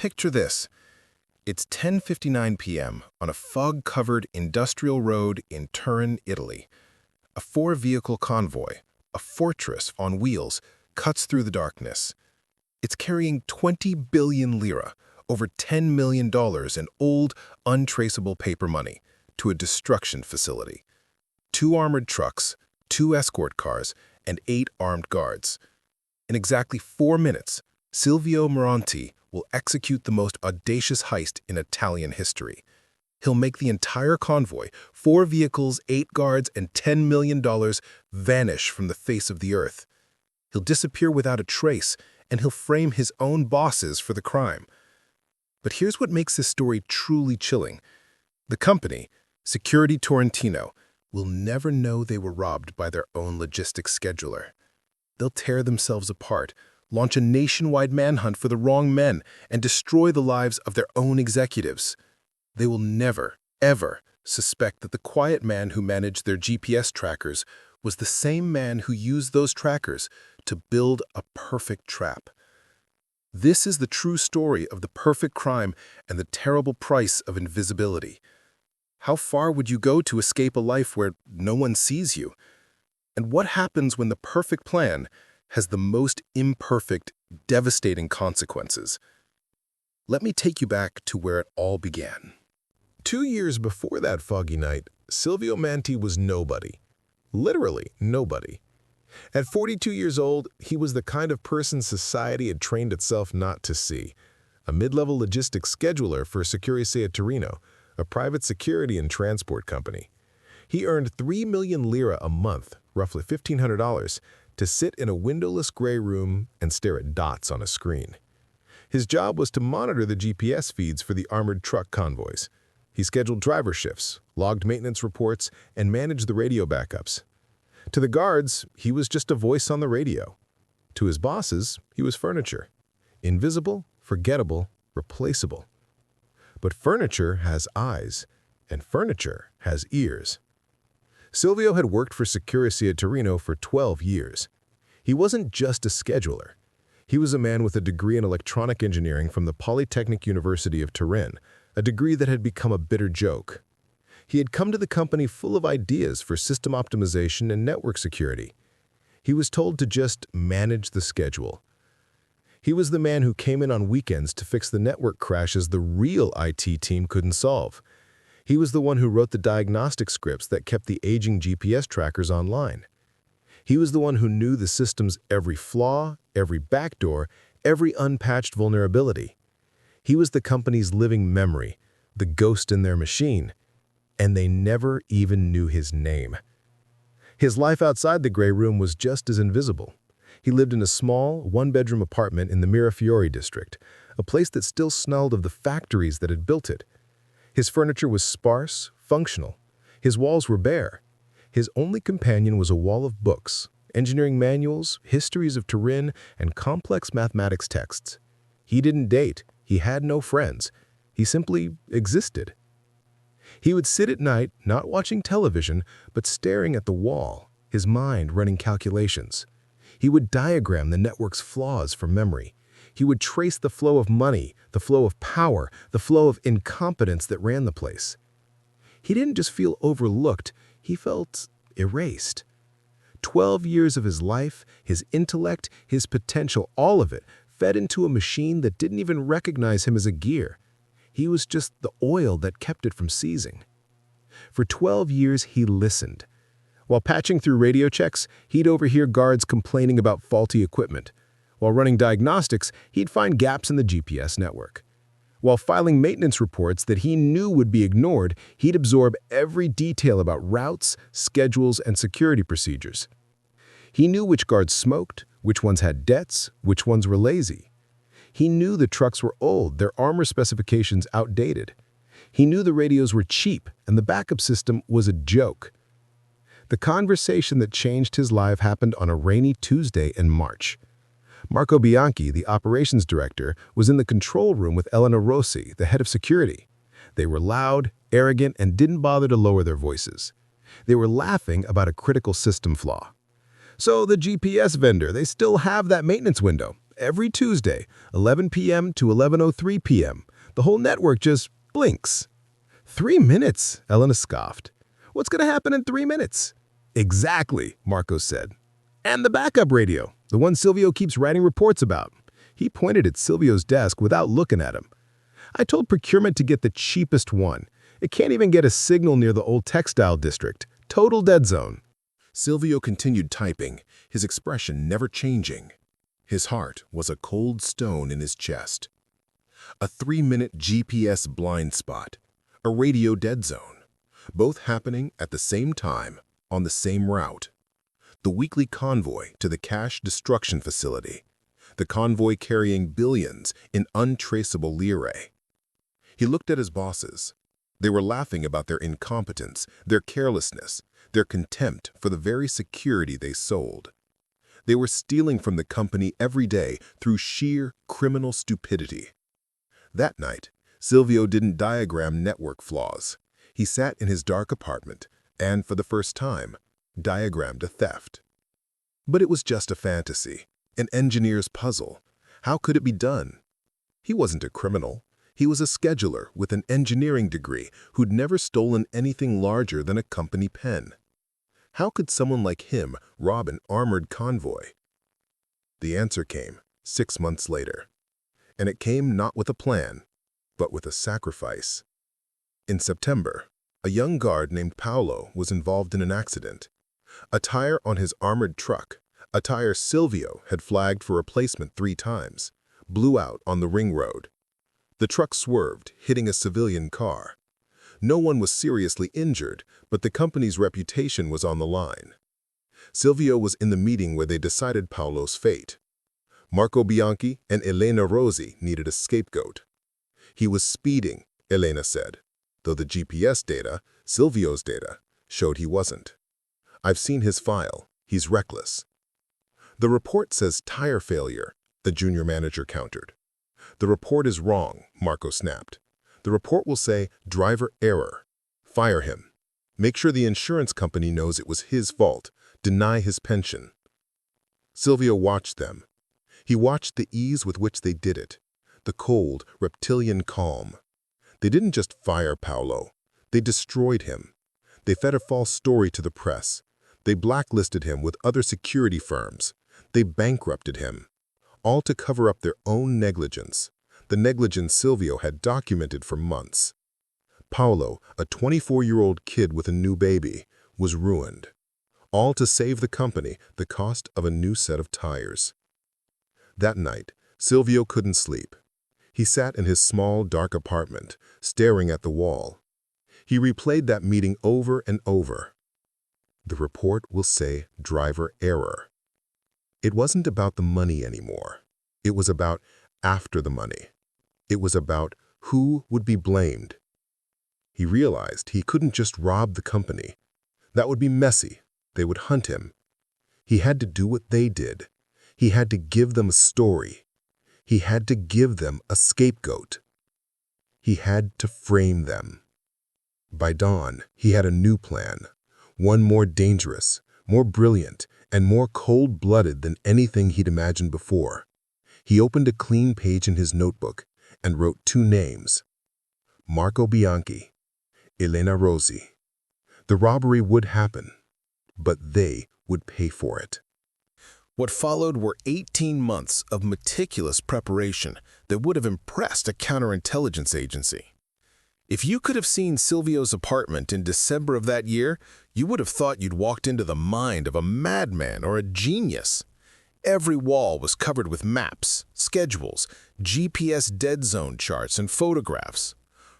Picture this. It's 10:59 p.m. on a fog-covered industrial road in Turin, Italy. A four-vehicle convoy, a fortress on wheels, cuts through the darkness. It's carrying 20 billion lira, over $10 million in old, untraceable paper money, to a destruction facility. 2 armored trucks, 2 escort cars, and 8 armed guards. In exactly 4 minutes, Silvio Moranti will execute the most audacious heist in Italian history. He'll make the entire convoy, 4 vehicles, 8 guards, and $10 million vanish from the face of the earth. He'll disappear without a trace, and he'll frame his own bosses for the crime. But here's what makes this story truly chilling. The company, Security Torrentino, will never know they were robbed by their own logistics scheduler. They'll tear themselves apart, launch a nationwide manhunt for the wrong men, and destroy the lives of their own executives. They will never, ever suspect that the quiet man who managed their GPS trackers was the same man who used those trackers to build a perfect trap. This is the true story of the perfect crime and the terrible price of invisibility. How far would you go to escape a life where no one sees you? And what happens when the perfect plan has the most imperfect, devastating consequences? Let me take you back to where it all began. 2 years before that foggy night, Silvio Manti was nobody. Literally nobody. At 42 years old, he was the kind of person society had trained itself not to see. A mid-level logistics scheduler for Securities Torino, a private security and transport company. He earned 3 million lira a month, roughly $1,500, to sit in a windowless gray room and stare at dots on a screen. His job was to monitor the GPS feeds for the armored truck convoys. He scheduled driver shifts, logged maintenance reports, and managed the radio backups. To the guards, he was just a voice on the radio. To his bosses, he was furniture. Invisible, forgettable, replaceable. But furniture has eyes, and furniture has ears. Silvio had worked for Securities Torino for 12 years. He wasn't just a scheduler. He was a man with a degree in electronic engineering from the Polytechnic University of Turin, a degree that had become a bitter joke. He had come to the company full of ideas for system optimization and network security. He was told to just manage the schedule. He was the man who came in on weekends to fix the network crashes the real IT team couldn't solve. He was the one who wrote the diagnostic scripts that kept the aging GPS trackers online. He was the one who knew the system's every flaw, every backdoor, every unpatched vulnerability. He was the company's living memory, the ghost in their machine, and they never even knew his name. His life outside the gray room was just as invisible. He lived in a small, one-bedroom apartment in the Mirafiori district, a place that still smelled of the factories that had built it. His furniture was sparse, functional. His walls were bare. His only companion was a wall of books, engineering manuals, histories of Turin, and complex mathematics texts. He didn't date. He had no friends. He simply existed. He would sit at night, not watching television, but staring at the wall, his mind running calculations. He would diagram the network's flaws from memory. He would trace the flow of money, the flow of power, the flow of incompetence that ran the place. He didn't just feel overlooked, he felt erased. 12 years of his life, his intellect, his potential, all of it, fed into a machine that didn't even recognize him as a gear. He was just the oil that kept it from seizing. For 12 years, he listened. While patching through radio checks, he'd overhear guards complaining about faulty equipment. While running diagnostics, he'd find gaps in the GPS network. While filing maintenance reports that he knew would be ignored, he'd absorb every detail about routes, schedules, and security procedures. He knew which guards smoked, which ones had debts, which ones were lazy. He knew the trucks were old, their armor specifications outdated. He knew the radios were cheap, and the backup system was a joke. The conversation that changed his life happened on a rainy Tuesday in March. Marco Bianchi, the operations director, was in the control room with Elena Rossi, the head of security. They were loud, arrogant, and didn't bother to lower their voices. They were laughing about a critical system flaw. "So the GPS vendor, they still have that maintenance window. Every Tuesday, 11 p.m. to 11:03 p.m., the whole network just blinks. 3 minutes, Elena scoffed. What's going to happen in 3 minutes? Exactly, Marco said. And the backup radio, the one Silvio keeps writing reports about. He pointed at Silvio's desk without looking at him. I told procurement to get the cheapest one. It can't even get a signal near the old textile district. Total dead zone. Silvio continued typing, his expression never changing. His heart was a cold stone in his chest. A 3-minute GPS blind spot, a radio dead zone, both happening at the same time on the same route. The weekly convoy to the cash destruction facility, the convoy carrying billions in untraceable lire. He looked at his bosses. They were laughing about their incompetence, their carelessness, their contempt for the very security they sold. They were stealing from the company every day through sheer criminal stupidity. That night, Silvio didn't diagram network flaws. He sat in his dark apartment and, for the first time, diagrammed a theft. But it was just a fantasy, an engineer's puzzle. How could it be done? He wasn't a criminal. He was a scheduler with an engineering degree who'd never stolen anything larger than a company pen. How could someone like him rob an armored convoy? The answer came 6 months later, and it came not with a plan, but with a sacrifice. In September, a young guard named Paolo was involved in an accident. A tire on his armored truck, a tire Silvio had flagged for replacement 3 times, blew out on the ring road. The truck swerved, hitting a civilian car. No one was seriously injured, but the company's reputation was on the line. Silvio was in the meeting where they decided Paolo's fate. Marco Bianchi and Elena Rossi needed a scapegoat. He was speeding, Elena said, though the GPS data, Silvio's data, showed he wasn't. I've seen his file. He's reckless. The report says tire failure, the junior manager countered. The report is wrong, Marco snapped. The report will say driver error. Fire him. Make sure the insurance company knows it was his fault. Deny his pension. Silvio watched them. He watched the ease with which they did it, the cold, reptilian calm. They didn't just fire Paolo. They destroyed him. They fed a false story to the press. They blacklisted him with other security firms. They bankrupted him, all to cover up their own negligence, the negligence Silvio had documented for months. Paolo, a 24-year-old kid with a new baby, was ruined, all to save the company the cost of a new set of tires. That night, Silvio couldn't sleep. He sat in his small, dark apartment, staring at the wall. He replayed that meeting over and over. The report will say driver error. It wasn't about the money anymore. It was about after the money. It was about who would be blamed. He realized he couldn't just rob the company. That would be messy. They would hunt him. He had to do what they did. He had to give them a story. He had to give them a scapegoat. He had to frame them. By dawn, he had a new plan, one more dangerous, more brilliant, and more cold-blooded than anything he'd imagined before. He opened a clean page in his notebook and wrote 2 names: Marco Bianchi, Elena Rossi. The robbery would happen, but they would pay for it. What followed were 18 months of meticulous preparation that would have impressed a counterintelligence agency. If you could have seen Silvio's apartment in December of that year, you would have thought you'd walked into the mind of a madman or a genius. Every wall was covered with maps, schedules, GPS dead zone charts, and photographs.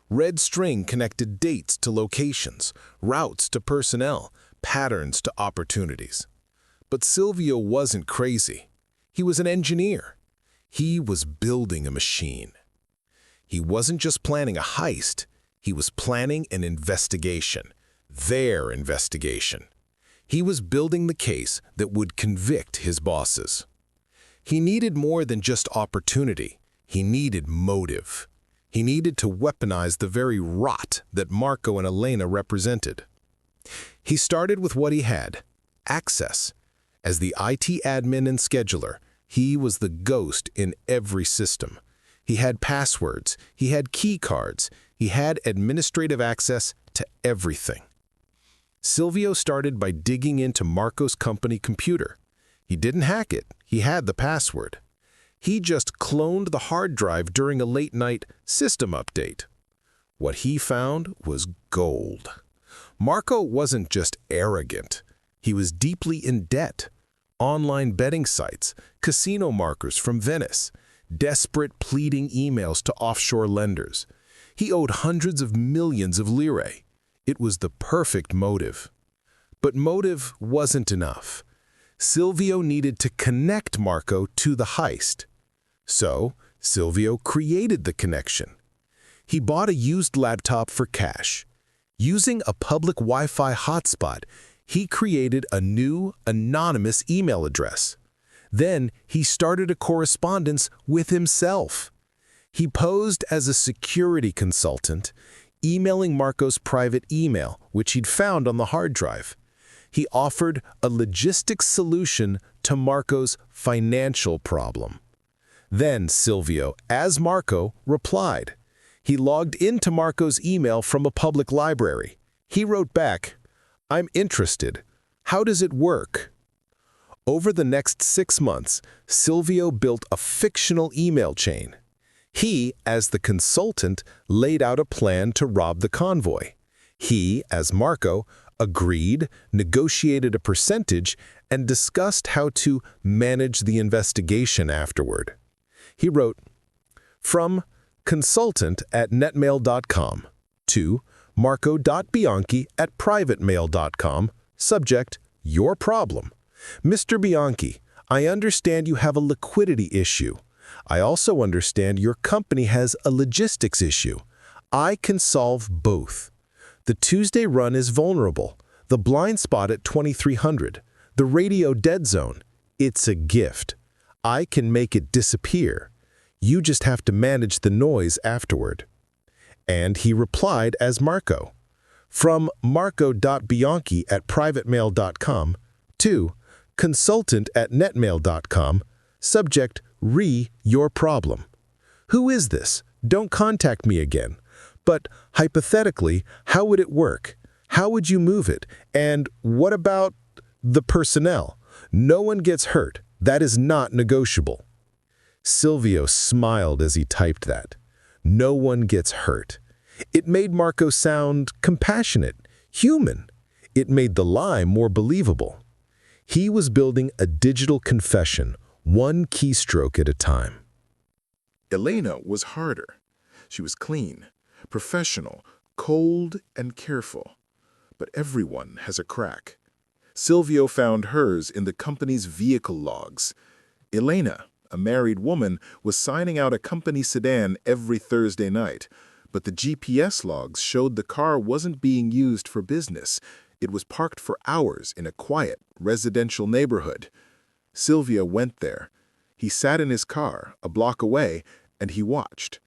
Red string connected dates to locations, routes to personnel, patterns to opportunities. But Silvio wasn't crazy. He was an engineer. He was building a machine. He wasn't just planning a heist. He was planning an investigation, their investigation. He was building the case that would convict his bosses. He needed more than just opportunity. He needed motive. He needed to weaponize the very rot that Marco and Elena represented. He started with what he had: access. As the IT admin and scheduler, He was the ghost in every system. He had passwords, he had key cards, he had administrative access to everything. Silvio started by digging into Marco's company computer. He didn't hack it, he had the password. He just cloned the hard drive during a late-night system update. What he found was gold. Marco wasn't just arrogant. He was deeply in debt. Online betting sites, casino markers from Venice, desperate pleading emails to offshore lenders. He owed hundreds of millions of lire. It was the perfect motive. But motive wasn't enough. Silvio needed to connect Marco to the heist. So, Silvio created the connection. He bought a used laptop for cash. Using a public Wi-Fi hotspot, he created a new, anonymous email address. Then he started a correspondence with himself. He posed as a security consultant, emailing Marco's private email, which he'd found on the hard drive. He offered a logistics solution to Marco's financial problem. Then Silvio, as Marco, replied. He logged into Marco's email from a public library. He wrote back, "I'm interested. How does it work?" Over the next 6 months, Silvio built a fictional email chain. He, as the consultant, laid out a plan to rob the convoy. He, as Marco, agreed, negotiated a percentage, and discussed how to manage the investigation afterward. He wrote, "From consultant@netmail.com to marco.bianchi@privatemail.com, subject, your problem. Mr. Bianchi, I understand you have a liquidity issue. I also understand your company has a logistics issue. I can solve both. The Tuesday run is vulnerable, the blind spot at 2300, the radio dead zone. It's a gift. I can make it disappear. You just have to manage the noise afterward." And he replied as Marco, "From marco.bianchi@privatemail.com to consultant@netmail.com, subject, your problem. Who is this? Don't contact me again. But hypothetically, how would it work? How would you move it? And what about the personnel? No one gets hurt. That is not negotiable." Silvio smiled as he typed that. No one gets hurt. It made Marco sound compassionate, human. It made the lie more believable. He was building a digital confession, one keystroke at a time. Elena was harder. She was clean, professional, cold, and careful. But everyone has a crack. Silvio found hers in the company's vehicle logs. Elena, a married woman, was signing out a company sedan every Thursday night, but the GPS logs showed the car wasn't being used for business. It was parked for hours in a quiet, residential neighborhood. Silvio went there. He sat in his car, a block away, and he watched.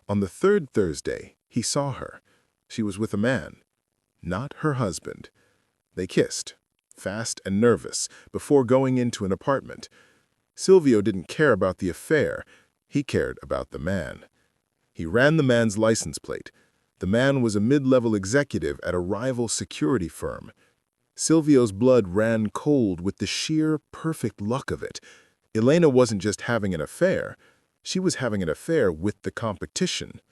On the third Thursday, he saw her. She was with a man, not her husband. They kissed, fast and nervous, before going into an apartment. Silvio didn't care about the affair. He cared about the man. He ran the man's license plate. The man was a mid-level executive at a rival security firm. Silvio's blood ran cold with the sheer, perfect luck of it. Elena wasn't just having an affair. She was having an affair with the competition.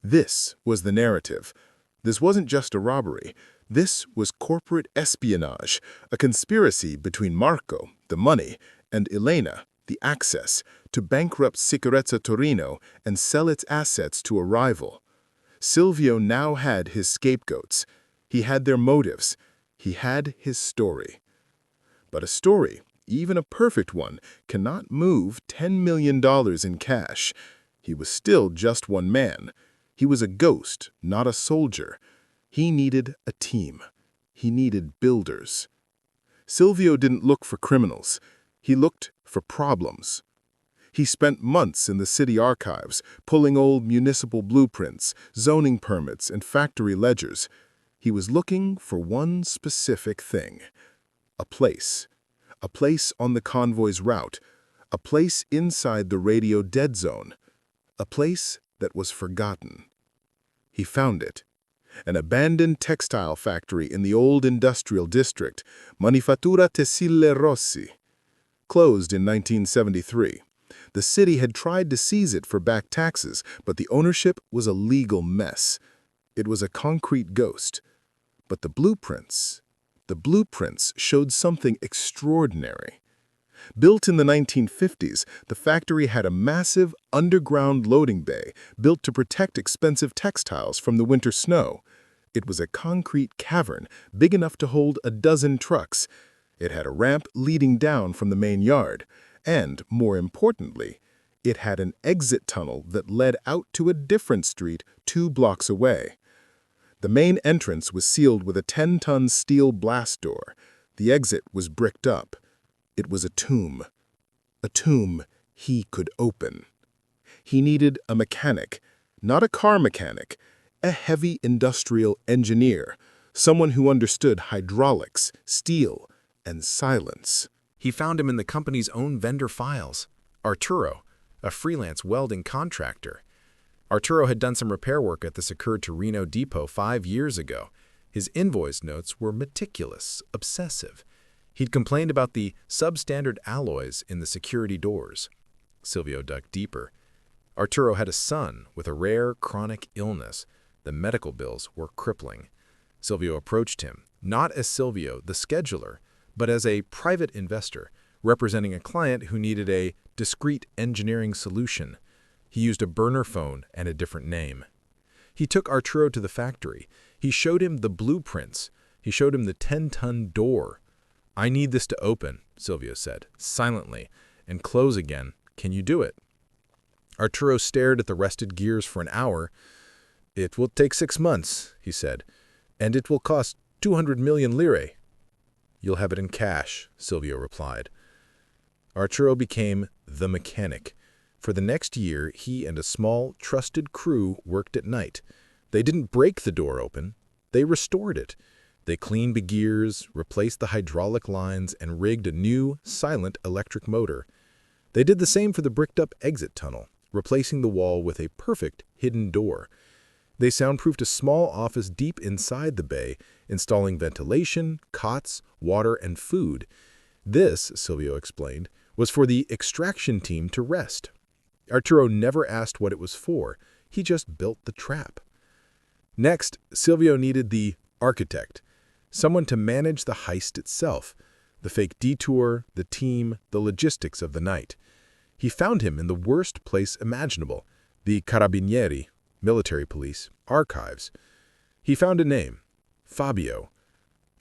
This was the narrative. This wasn't just a robbery. This was corporate espionage, a conspiracy between Marco, the money, and Elena, the access, to bankrupt Sicurezza Torino and sell its assets to a rival. Silvio now had his scapegoats. He had their motives. He had his story. But a story, even a perfect one, cannot move $10 million in cash. He was still just one man. He was a ghost, not a soldier. He needed a team. He needed builders. Silvio didn't look for criminals. He looked for problems. He spent months in the city archives, pulling old municipal blueprints, zoning permits, and factory ledgers. He was looking for one specific thing: a place on the convoy's route, A place inside the radio dead zone. A place that was forgotten. He found it. An abandoned textile factory in the old industrial district, Manifattura Tessile Rossi. Closed in 1973. The city had tried to seize it for back taxes, but the ownership was a legal mess. It was a concrete ghost. But the blueprints showed something extraordinary. Built in the 1950s, the factory had a massive underground loading bay built to protect expensive textiles from the winter snow. It was a concrete cavern big enough to hold a dozen trucks. It had a ramp leading down from the main yard, and, more importantly, it had an exit tunnel that led out to a different street 2 blocks away. The main entrance was sealed with a 10-ton steel blast door. The exit was bricked up. It was a tomb he could open. He needed a mechanic, not a car mechanic, a heavy industrial engineer, someone who understood hydraulics, steel, and silence. He found him in the company's own vendor files. Arturo, a freelance welding contractor. Arturo had done some repair work at the secured Torino depot 5 years ago. His invoice notes were meticulous, obsessive. He'd complained about the substandard alloys in the security doors. Silvio dug deeper. Arturo had a son with a rare chronic illness. The medical bills were crippling. Silvio approached him, not as Silvio, the scheduler, but as a private investor, representing a client who needed a discreet engineering solution. He used a burner phone and a different name. He took Arturo to the factory. He showed him the blueprints. He showed him the 10-ton door. "I need this to open," Silvio said, silently, "and close again. Can you do it?" Arturo stared at the rusted gears for an hour. "It will take 6 months," he said, "and it will cost 200 million lire." "You'll have it in cash," Silvio replied. Arturo became the mechanic. For the next year, he and a small, trusted crew worked at night. They didn't break the door open. They restored it. They cleaned the gears, replaced the hydraulic lines, and rigged a new, silent electric motor. They did the same for the bricked-up exit tunnel, replacing the wall with a perfect hidden door. They soundproofed a small office deep inside the bay, installing ventilation, cots, water, and food. This, Silvio explained, was for the extraction team to rest. Arturo never asked what it was for. He just built the trap. Next, Silvio needed the architect, someone to manage the heist itself, the fake detour, the team, the logistics of the night. He found him in the worst place imaginable, the Carabinieri, military police, archives. He found a name, Fabio,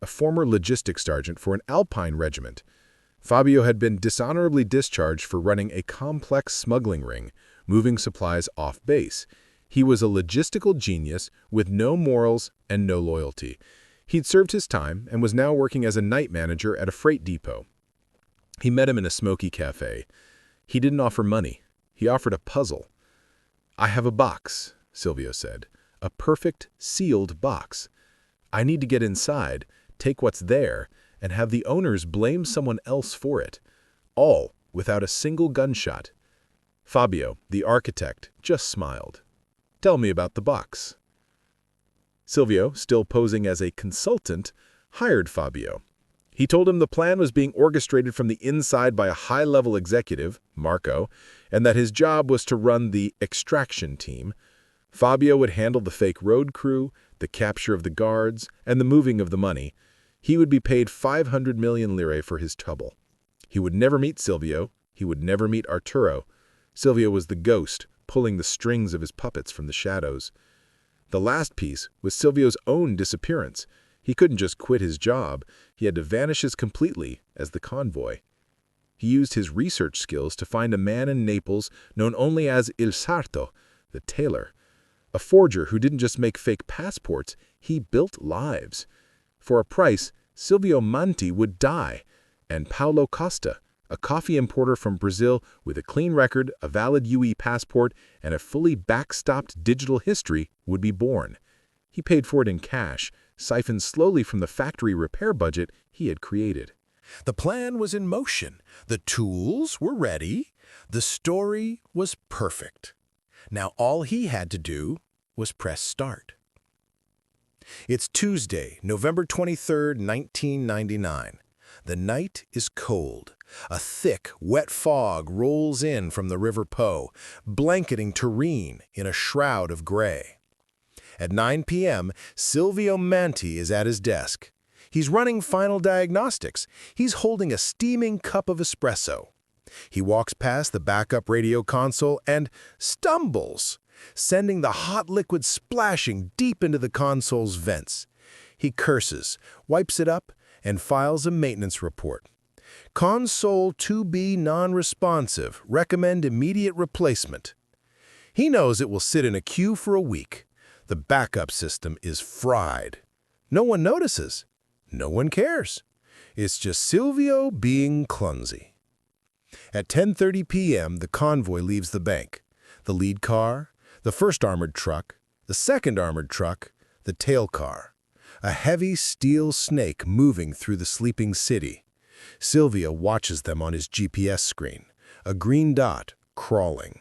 a former logistics sergeant for an Alpine regiment. Fabio had been dishonorably discharged for running a complex smuggling ring, moving supplies off base. He was a logistical genius with no morals and no loyalty. He'd served his time and was now working as a night manager at a freight depot. He met him in a smoky cafe. He didn't offer money. He offered a puzzle. "I have a box," Silvio said, "a perfect, sealed box. I need to get inside, take what's there, and have the owners blame someone else for it. All without a single gunshot." Fabio, the architect, just smiled. "Tell me about the box." Silvio, still posing as a consultant, hired Fabio. He told him the plan was being orchestrated from the inside by a high-level executive, Marco, and that his job was to run the extraction team. Fabio would handle the fake road crew, the capture of the guards, and the moving of the money. He would be paid 500 million lire for his trouble. He would never meet Silvio. He would never meet Arturo. Silvio was the ghost, pulling the strings of his puppets from the shadows. The last piece was Silvio's own disappearance. He couldn't just quit his job. He had to vanish as completely as the Convoy. He used his research skills to find a man in Naples known only as Il Sarto, the tailor. A forger who didn't just make fake passports, he built lives. For a price, Silvio Manti would die, and Paulo Costa, a coffee importer from Brazil with a clean record, a valid UE passport, and a fully backstopped digital history, would be born. He paid for it in cash, siphoned slowly from the factory repair budget he had created. The plan was in motion. The tools were ready. The story was perfect. Now all he had to do was press start. It's Tuesday, November 23rd, 1999. The night is cold. A thick, wet fog rolls in from the River Po, blanketing Turin in a shroud of gray. At 9 p.m., Silvio Manti is at his desk. He's running final diagnostics. He's holding a steaming cup of espresso. He walks past the backup radio console and stumbles, sending the hot liquid splashing deep into the console's vents. He curses, wipes it up, and files a maintenance report. Console 2B non-responsive. Recommend immediate replacement. He knows it will sit in a queue for a week. The backup system is fried. No one notices. No one cares. It's just Silvio being clumsy. At 10:30 p.m., the convoy leaves the bank. The lead car, the first armored truck, the second armored truck, the tail car. A heavy steel snake moving through the sleeping city. Silvio watches them on his GPS screen, a green dot crawling.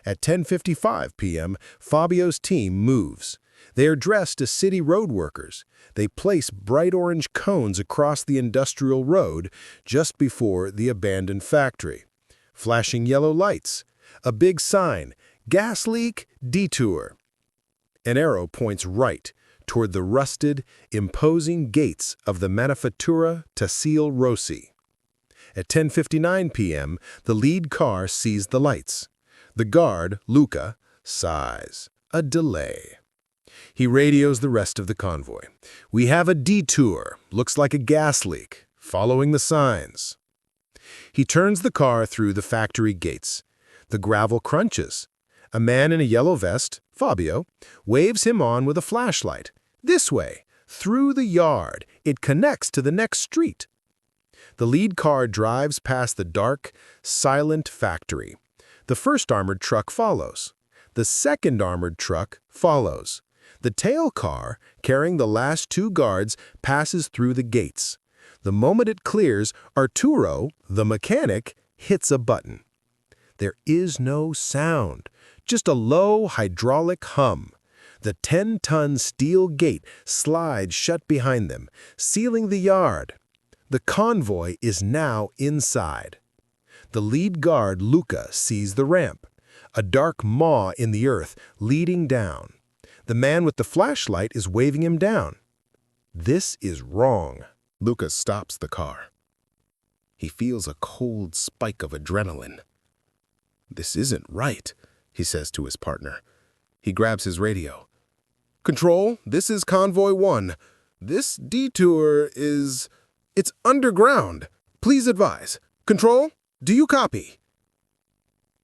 At 10:55 p.m., Fabio's team moves. They are dressed as city road workers. They place bright orange cones across the industrial road just before the abandoned factory. Flashing yellow lights. A big sign, gas leak, detour. An arrow points right toward the rusted, imposing gates of the Manifattura Tassil Rossi. At 10:59 p.m., the lead car sees the lights. The guard, Luca, sighs. A delay. He radios the rest of the convoy. We have a detour. Looks like a gas leak. Following the signs. He turns the car through the factory gates. The gravel crunches. A man in a yellow vest, Fabio, waves him on with a flashlight. This way, through the yard. It connects to the next street. The lead car drives past the dark, silent factory. The first armored truck follows. The second armored truck follows. The tail car, carrying the last two guards, passes through the gates. The moment it clears, Arturo, the mechanic, hits a button. There is no sound, just a low hydraulic hum. The 10-ton steel gate slides shut behind them, sealing the yard. The convoy is now inside. The lead guard, Luca, sees the ramp, a dark maw in the earth leading down. The man with the flashlight is waving him down. This is wrong. Luca stops the car. He feels a cold spike of adrenaline. This isn't right, he says to his partner. He grabs his radio. Control, this is Convoy 1. This detour is... it's underground. Please advise. Control, do you copy?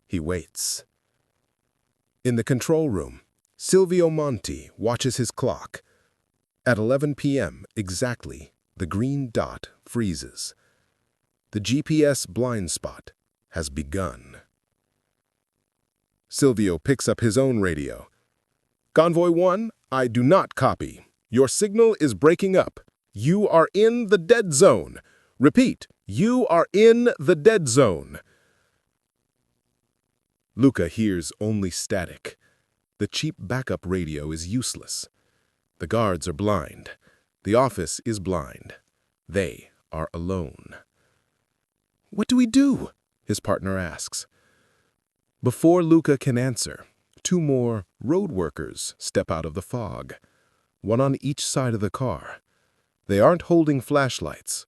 He waits. In the control room, Silvio Manti watches his clock. At 11 p.m. exactly, the green dot freezes. The GPS blind spot has begun. Silvio picks up his own radio. Convoy 1, I do not copy. Your signal is breaking up. You are in the dead zone. Repeat, you are in the dead zone. Luca hears only static. The cheap backup radio is useless. The guards are blind. The office is blind. They are alone. What do we do? His partner asks. Before Luca can answer, two more road workers step out of the fog, one on each side of the car. They aren't holding flashlights.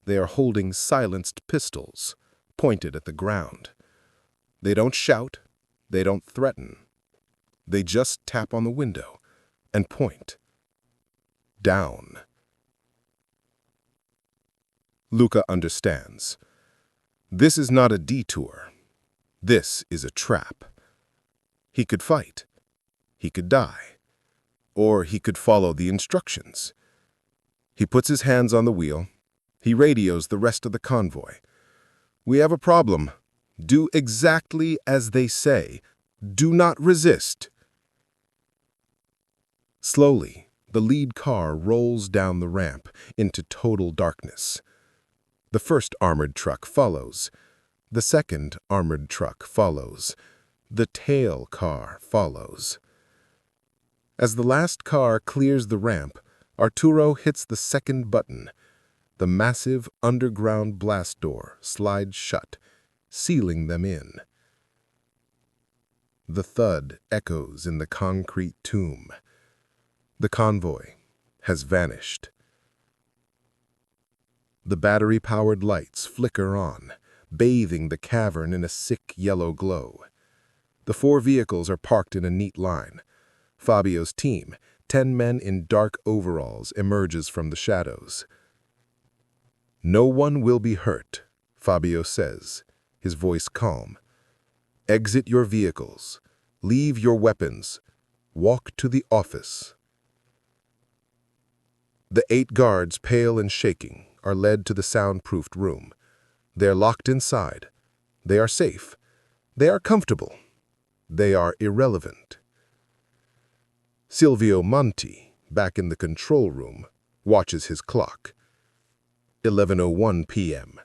They are holding silenced pistols, pointed at the ground. They don't shout. They don't threaten. They just tap on the window and point. Down. Luca understands. This is not a detour. This is a trap. He could fight. He could die. Or he could follow the instructions. He puts his hands on the wheel. He radios the rest of the convoy. We have a problem. Do exactly as they say. Do not resist. Slowly, the lead car rolls down the ramp into total darkness. The first armored truck follows. The second armored truck follows. The tail car follows. As the last car clears the ramp, Arturo hits the second button. The massive underground blast door slides shut, sealing them in. The thud echoes in the concrete tomb. The convoy has vanished. The battery-powered lights flicker on, bathing the cavern in a sick yellow glow. The 4 vehicles are parked in a neat line. Fabio's team, 10 men in dark overalls, emerges from the shadows. "No one will be hurt," Fabio says, his voice calm. "Exit your vehicles. Leave your weapons. Walk to the office." The 8 guards, pale and shaking, are led to the soundproofed room. They are locked inside. They are safe. They are comfortable. They are irrelevant. Silvio Monti, back in the control room, watches his clock. 11:01 p.m.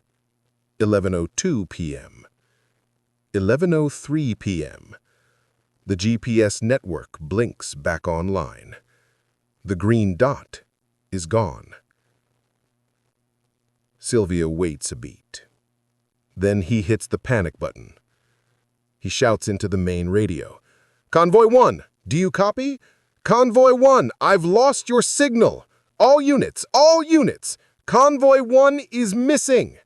11:02 p.m. 11:03 p.m. The GPS network blinks back online. The green dot is gone. Silvio waits a beat. Then he hits the panic button. He shouts into the main radio. "Convoy 1, do you copy? Convoy 1, I've lost your signal. All units, all units. Convoy 1 is missing."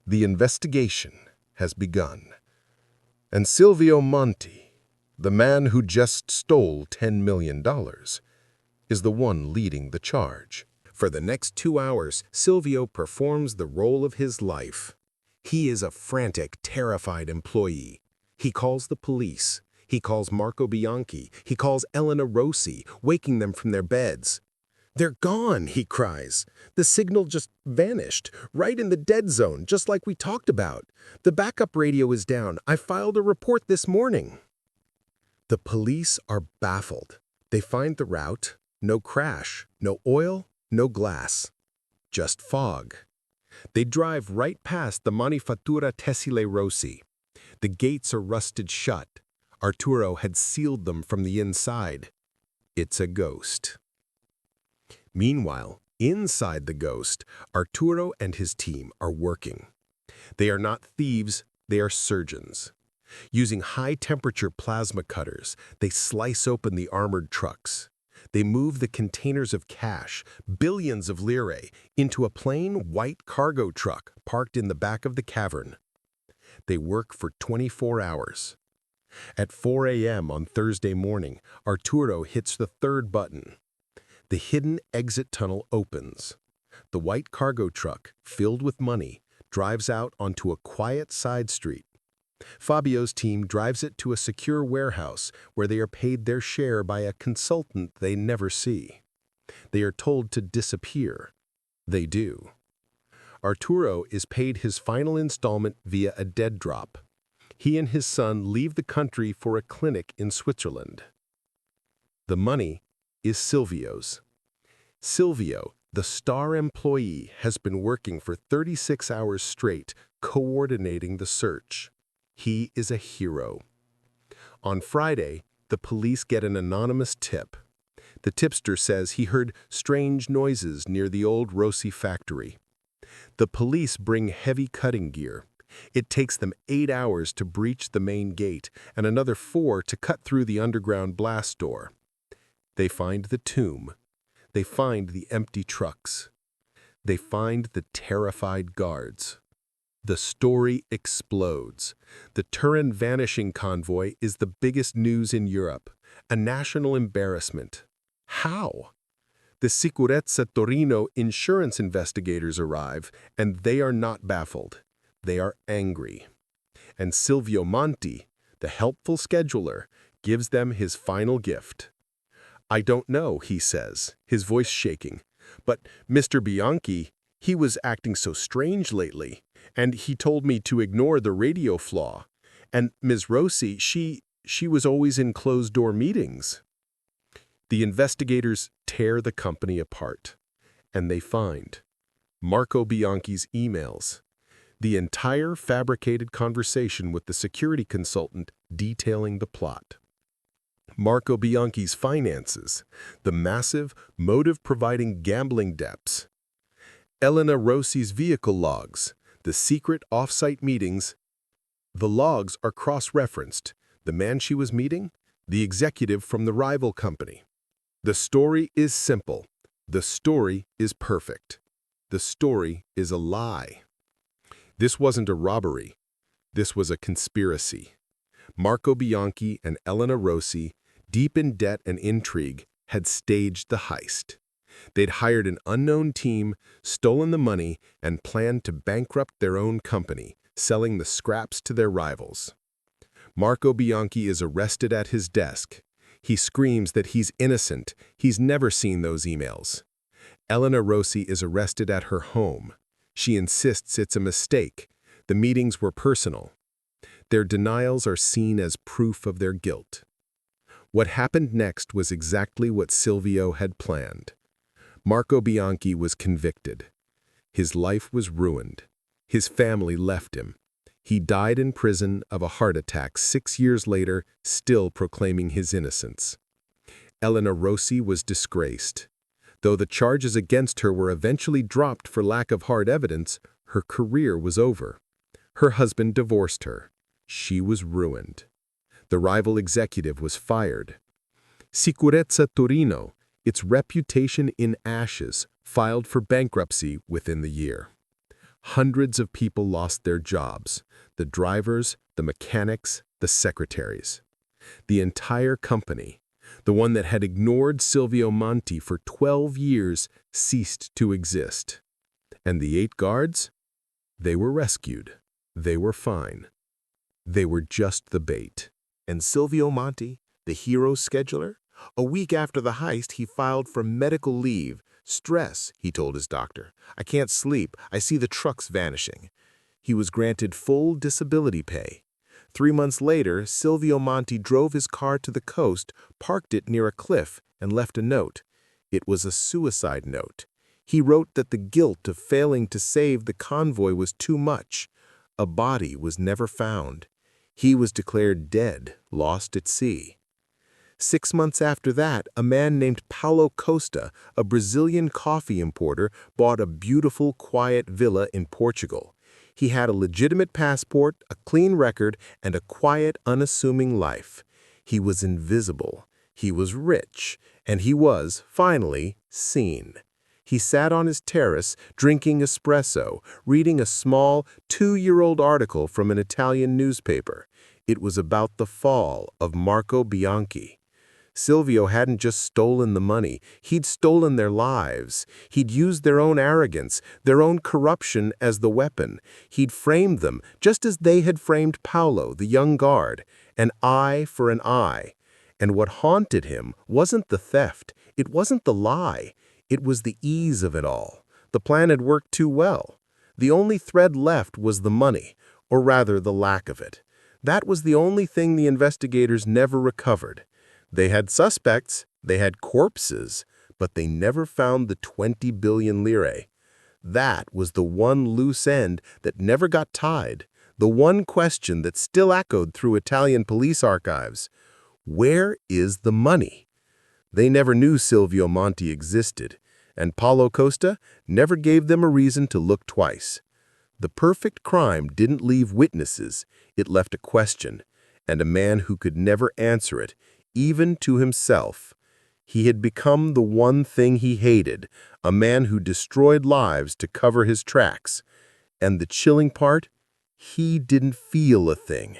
The investigation has begun. And Silvio Monti, the man who just stole $10 million, is the one leading the charge. For the next 2 hours, Silvio performs the role of his life. He is a frantic, terrified employee. He calls the police. He calls Marco Bianchi. He calls Elena Rossi, waking them from their beds. "They're gone," he cries. "The signal just vanished, right in the dead zone, just like we talked about. The backup radio is down. I filed a report this morning." The police are baffled. They find the route. No crash, no oil, no glass. Just fog. They drive right past the Manifattura Tessile Rossi. The gates are rusted shut. Arturo had sealed them from the inside. It's a ghost. Meanwhile, inside the ghost, Arturo and his team are working. They are not thieves, they are surgeons. Using high-temperature plasma cutters, they slice open the armored trucks. They move the containers of cash, billions of lire, into a plain white cargo truck parked in the back of the cavern. They work for 24 hours. At 4 a.m. on Thursday morning, Arturo hits the 3rd button. The hidden exit tunnel opens. The white cargo truck, filled with money, drives out onto a quiet side street. Fabio's team drives it to a secure warehouse where they are paid their share by a consultant they never see. They are told to disappear. They do. Arturo is paid his final installment via a dead drop. He and his son leave the country for a clinic in Switzerland. The money is Silvio's. Silvio, the star employee, has been working for 36 hours straight, coordinating the search. He is a hero. On Friday, the police get an anonymous tip. The tipster says he heard strange noises near the old Rossi factory. The police bring heavy cutting gear. It takes them 8 hours to breach the main gate and another 4 to cut through the underground blast door. They find the tomb. They find the empty trucks. They find the terrified guards. The story explodes. The Turin vanishing convoy is the biggest news in Europe, a national embarrassment. How? The Sicurezza Torino insurance investigators arrive, and they are not baffled. They are angry. And Silvio Monti, the helpful scheduler, gives them his final gift. "I don't know," he says, his voice shaking, "but Mr. Bianchi, he was acting so strange lately, and he told me to ignore the radio flaw. And Ms. Rossi, she was always in closed-door meetings." The investigators tear the company apart, and they find Marco Bianchi's emails. The entire fabricated conversation with the security consultant detailing the plot. Marco Bianchi's finances, the massive, motive-providing gambling debts. Elena Rossi's vehicle logs, the secret off-site meetings. The logs are cross-referenced. The man she was meeting, the executive from the rival company. The story is simple. The story is perfect. The story is a lie. This wasn't a robbery. This was a conspiracy. Marco Bianchi and Elena Rossi, deep in debt and intrigue, had staged the heist. They'd hired an unknown team, stolen the money, and planned to bankrupt their own company, selling the scraps to their rivals. Marco Bianchi is arrested at his desk. He screams that he's innocent. He's never seen those emails. Elena Rossi is arrested at her home. She insists it's a mistake. The meetings were personal. Their denials are seen as proof of their guilt. What happened next was exactly what Silvio had planned. Marco Bianchi was convicted. His life was ruined. His family left him. He died in prison of a heart attack 6 years later, still proclaiming his innocence. Elena Rossi was disgraced. Though the charges against her were eventually dropped for lack of hard evidence, her career was over. Her husband divorced her. She was ruined. The rival executive was fired. Sicurezza Torino, its reputation in ashes, filed for bankruptcy within the year. Hundreds of people lost their jobs, the drivers, the mechanics, the secretaries. The entire company, the one that had ignored Silvio Monti for 12 years, ceased to exist. And the 8 guards? They were rescued. They were fine. They were just the bait. And Silvio Monti, the hero scheduler? A week after the heist, he filed for medical leave. Stress, he told his doctor. I can't sleep. I see the trucks vanishing. He was granted full disability pay. 3 months later, Silvio Monti drove his car to the coast, parked it near a cliff, and left a note. It was a suicide note. He wrote that the guilt of failing to save the convoy was too much. A body was never found. He was declared dead, lost at sea. 6 months after that, a man named Paulo Costa, a Brazilian coffee importer, bought a beautiful, quiet villa in Portugal. He had a legitimate passport, a clean record, and a quiet, unassuming life. He was invisible. He was rich. And he was, finally, seen. He sat on his terrace, drinking espresso, reading a small, 2-year-old article from an Italian newspaper. It was about the fall of Marco Bianchi. Silvio hadn't just stolen the money, he'd stolen their lives. He'd used their own arrogance, their own corruption as the weapon. He'd framed them, just as they had framed Paulo, the young guard, an eye for an eye. And what haunted him wasn't the theft, it wasn't the lie, it was the ease of it all. The plan had worked too well. The only thread left was the money, or rather the lack of it. That was the only thing the investigators never recovered. They had suspects, they had corpses, but they never found the 20 billion lire. That was the one loose end that never got tied, the one question that still echoed through Italian police archives. Where is the money? They never knew Silvio Monti existed, and Paulo Costa never gave them a reason to look twice. The perfect crime didn't leave witnesses, it left a question, and a man who could never answer it, even to himself. He had become the one thing he hated, a man who destroyed lives to cover his tracks. And the chilling part? He didn't feel a thing.